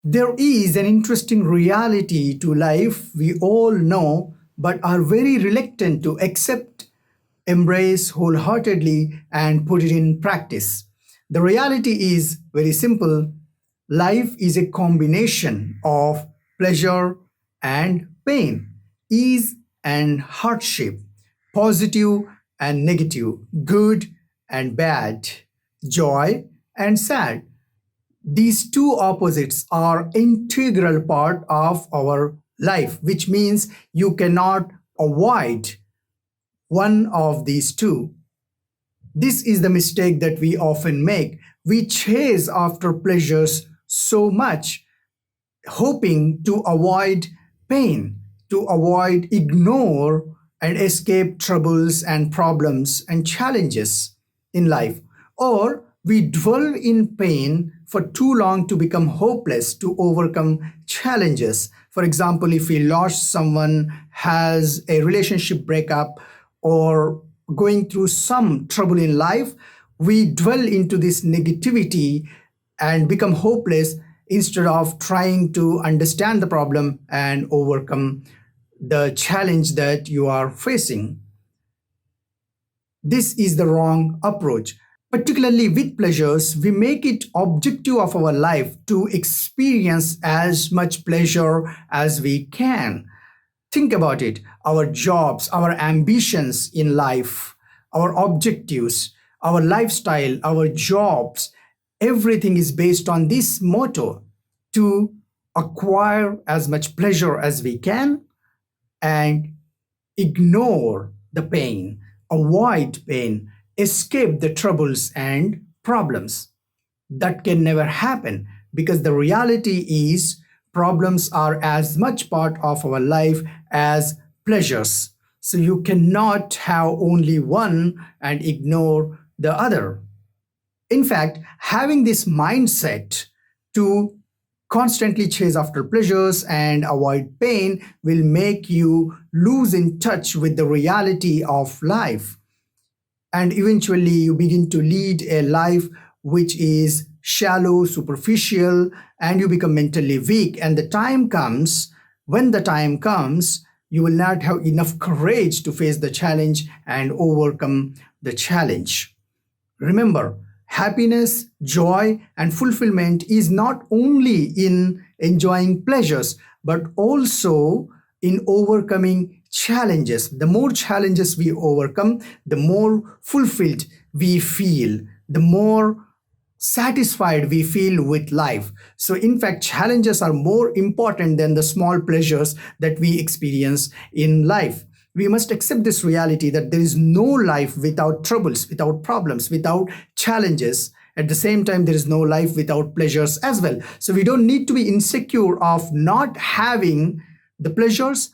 There is an interesting reality to life we all know, but are very reluctant to accept, embrace wholeheartedly, and put it in practice. The reality is very simple. Life is a combination of pleasure and pain, ease and hardship, positive and negative, good and bad, joy and sad. These two opposites are integral part of our life, which means you cannot avoid one of these two. This is the mistake that we often make. We chase after pleasures so much, hoping to avoid pain, to avoid, ignore, and escape troubles and problems and challenges in life. Or we dwell in pain for too long to become hopeless to overcome challenges. For example, if we lost someone, has a relationship breakup, or going through some trouble in life, we dwell into this negativity and become hopeless instead of trying to understand the problem and overcome the challenge that you are facing. This is the wrong approach. Particularly with pleasures, we make it objective of our life to experience as much pleasure as we can. Think about it. Our jobs, our ambitions in life, our objectives, our lifestyle, our jobs, everything is based on this motto to acquire as much pleasure as we can and ignore the pain, avoid pain, escape the troubles and problems. That can never happen because the reality is problems are as much part of our life as pleasures. So you cannot have only one and ignore the other. In fact, having this mindset to constantly chase after pleasures and avoid pain will make you lose in touch with the reality of life. And eventually, you begin to lead a life which is shallow, superficial, and you become mentally weak. And the time comes, when the time comes, you will not have enough courage to face the challenge and overcome the challenge. Remember, happiness, joy, and fulfillment is not only in enjoying pleasures, but also in overcoming challenges. The more challenges we overcome, the more fulfilled we feel, the more satisfied we feel with life. So, in fact, challenges are more important than the small pleasures that we experience in life. We must accept this reality that there is no life without troubles, without problems, without challenges. At the same time, there is no life without pleasures as well. So we don't need to be insecure of not having the pleasures,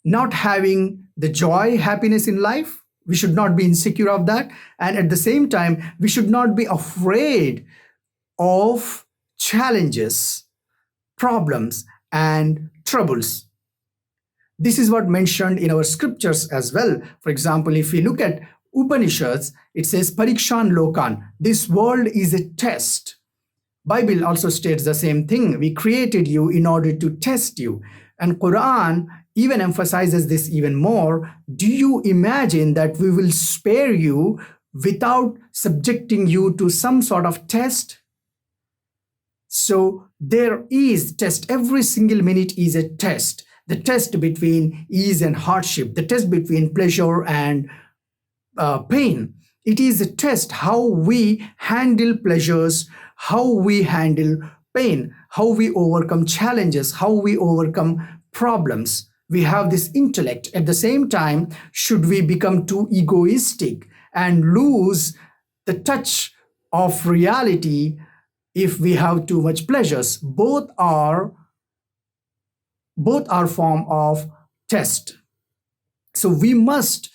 not having the joy, happiness in life. We should not be insecure of that. And at the same time, we should not be afraid of challenges, problems, and troubles. This is what mentioned in our scriptures as well. For example, if we look at Upanishads, it says Parikshan Lokan. This world is a test. Bible also states the same thing. We created you in order to test you. And Quran even emphasizes this even more. Do you imagine that we will spare you without subjecting you to some sort of test? So there is test. Every single minute is a test. The test between ease and hardship, the test between pleasure and pain. It is a test how we handle pleasures, how we handle pain, how we overcome challenges, how we overcome problems. We have this intellect. At the same time, should we become too egoistic and lose the touch of reality if we have too much pleasures? Both are form of test. So we must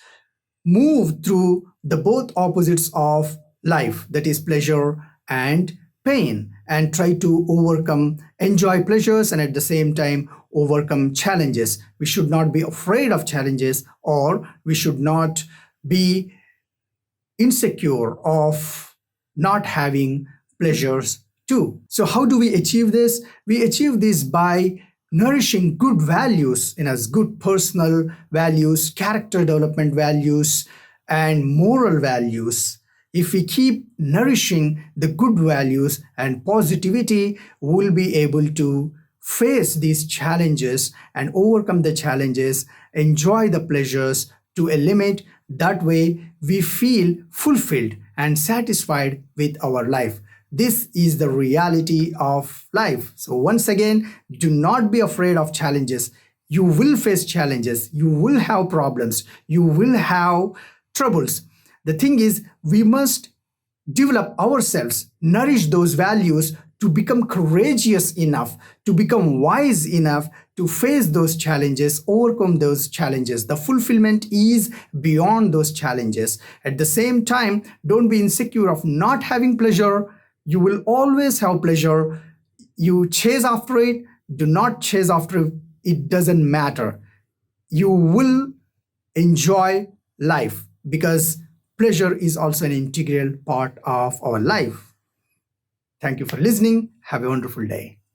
move through the both opposites of life, that is pleasure and pain, and try to enjoy pleasures and at the same time overcome challenges. We should not be afraid of challenges, or we should not be insecure of not having pleasures too. So, how do we achieve this? We achieve this by nourishing good values in us, good personal values, character development values, and moral values. If we keep nourishing the good values and positivity, we'll be able to face these challenges and overcome the challenges, enjoy the pleasures to a limit. That way, we feel fulfilled and satisfied with our life. This is the reality of life. So, once again, do not be afraid of challenges. You will face challenges, you will have problems, you will have troubles. The thing is, we must develop ourselves, nourish those values to become courageous enough, to become wise enough to face those challenges, overcome those challenges. The fulfillment is beyond those challenges. At the same time, don't be insecure of not having pleasure. You will always have pleasure. You chase after it, do not chase after it. It doesn't matter. You will enjoy life because pleasure is also an integral part of our life. Thank you for listening. Have a wonderful day.